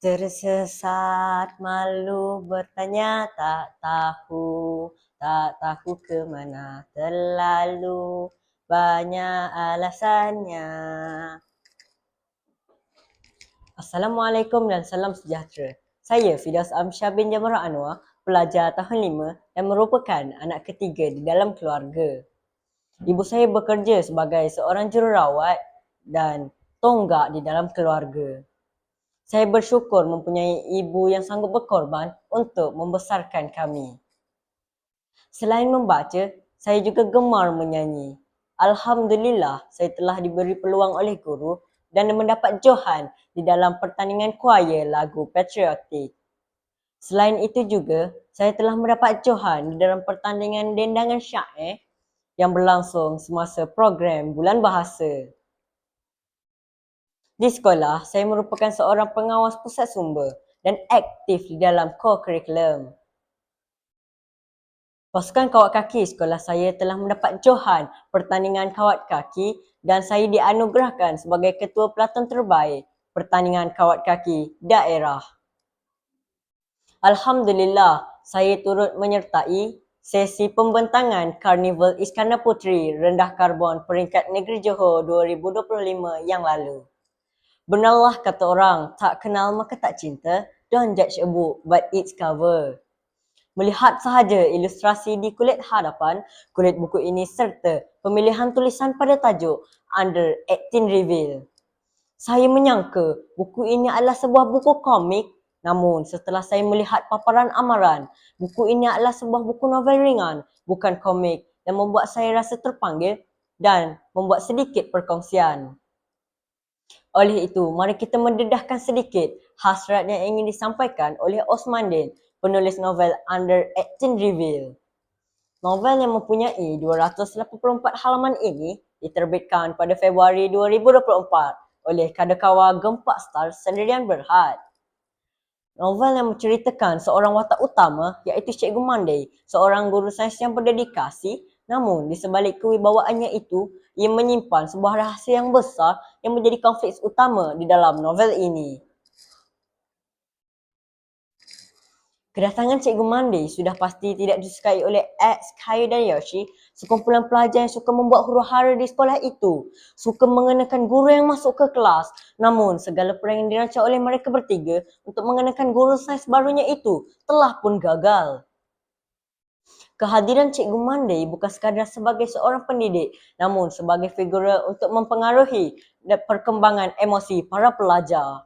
Tersesat malu bertanya tak tahu ke mana terlalu banyak alasannya. Assalamualaikum dan salam sejahtera. Saya Fidaus Amsyah bin Jamarah Anwar, pelajar tahun 5 dan merupakan anak ketiga di dalam keluarga. Ibu saya bekerja sebagai seorang jururawat dan tonggak di dalam keluarga. Saya bersyukur mempunyai ibu yang sanggup berkorban untuk membesarkan kami. Selain membaca, saya juga gemar menyanyi. Alhamdulillah, saya telah diberi peluang oleh guru dan mendapat johan di dalam pertandingan choir lagu patriotik. Selain itu juga, saya telah mendapat johan di dalam pertandingan dendangan syair yang berlangsung semasa program Bulan Bahasa. Di sekolah, saya merupakan seorang pengawas pusat sumber dan aktif di dalam co-curriculum. Pasukan kawat kaki sekolah saya telah mendapat johan pertandingan kawat kaki dan saya dianugerahkan sebagai ketua pelatuan terbaik pertandingan kawat kaki daerah. Alhamdulillah, saya turut menyertai sesi pembentangan Karnival Iskandar Puteri Rendah Karbon Peringkat Negeri Johor 2025 yang lalu. Benarlah kata orang, tak kenal maka tak cinta. Don't judge a book but its cover. Melihat sahaja ilustrasi di kulit hadapan, kulit buku ini serta pemilihan tulisan pada tajuk Under 18 Reveal. Saya menyangka buku ini adalah sebuah buku komik, namun setelah saya melihat paparan amaran, buku ini adalah sebuah buku novel ringan, bukan komik, dan membuat saya rasa terpanggil dan membuat sedikit perkongsian. Oleh itu, mari kita mendedahkan sedikit hasrat yang ingin disampaikan oleh Osman Din, penulis novel Under 18 Reveal. Novel yang mempunyai 284 halaman ini diterbitkan pada Februari 2024 oleh Kadakawa Gempak Star Sendirian Berhad. Novel yang menceritakan seorang watak utama iaitu Cikgu Monday, seorang guru sains yang berdedikasi, namun di sebalik kewibawaannya itu, ia menyimpan sebuah rahsia yang besar yang menjadi konflik utama di dalam novel ini. Kedatangan Cikgu Monday sudah pasti tidak disukai oleh X, Kayu dan Yoshi, sekumpulan pelajar yang suka membuat huru-hara di sekolah itu, suka mengenakan guru yang masuk ke kelas. Namun, segala perang yang dirancang oleh mereka bertiga untuk mengenakan guru sains barunya itu telah pun gagal. Kehadiran Cikgu Monday bukan sekadar sebagai seorang pendidik, namun sebagai figura untuk mempengaruhi perkembangan emosi para pelajar.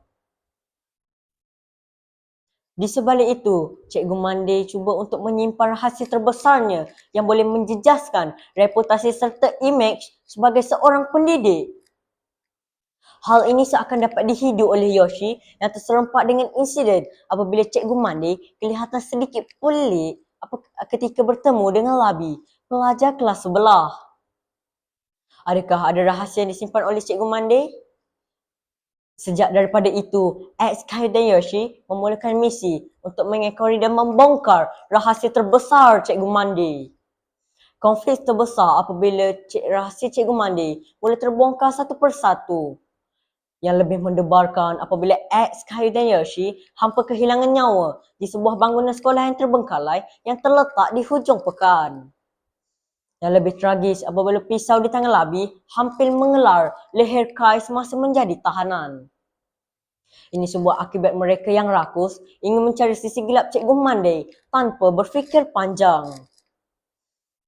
Di sebalik itu, Cikgu Monday cuba untuk menyimpan rahsia terbesarnya yang boleh menjejaskan reputasi serta imej sebagai seorang pendidik. Hal ini seakan dapat dihidu oleh Yoshi yang terserempak dengan insiden apabila Cikgu Monday kelihatan sedikit pelik ketika bertemu dengan Labi, pelajar kelas sebelah. Adakah ada rahsia yang disimpan oleh Cikgu Monday? Sejak daripada itu, X, Kai dan Yoshi memulakan misi untuk mengekori dan membongkar rahsia terbesar Cikgu Monday. Konflik terbesar apabila rahsia Cikgu Monday mula terbongkar satu persatu. Yang lebih mendebarkan apabila X, Kai dan Yoshi hampa kehilangan nyawa di sebuah bangunan sekolah yang terbengkalai yang terletak di hujung pekan. Yang lebih tragis apabila pisau di tangan Labi hampir mengelar leher Kai semasa menjadi tahanan. Ini sebuah akibat mereka yang rakus ingin mencari sisi gelap Cikgu Monday tanpa berfikir panjang.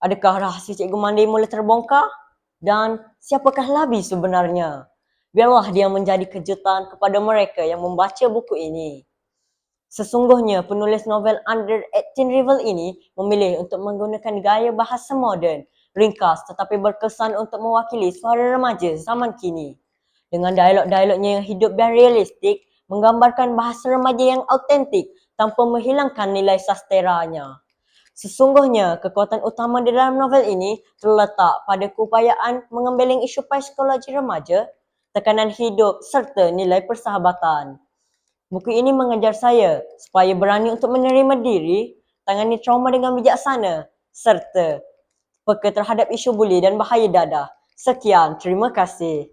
Adakah rahsia Cikgu Monday mula terbongkar? Dan siapakah Labi sebenarnya? Biarlah dia menjadi kejutan kepada mereka yang membaca buku ini. Sesungguhnya penulis novel Under 18 Reveal ini memilih untuk menggunakan gaya bahasa moden, ringkas tetapi berkesan untuk mewakili suara remaja zaman kini. Dengan dialog-dialognya yang hidup dan realistik, menggambarkan bahasa remaja yang autentik tanpa menghilangkan nilai sasteranya. Sesungguhnya, kekuatan utama di dalam novel ini terletak pada keupayaan mengembeling isu psikologi remaja, tekanan hidup serta nilai persahabatan. Buku ini mengajar saya supaya berani untuk menerima diri, tangani trauma dengan bijaksana serta peka terhadap isu buli dan bahaya dadah. Sekian, terima kasih.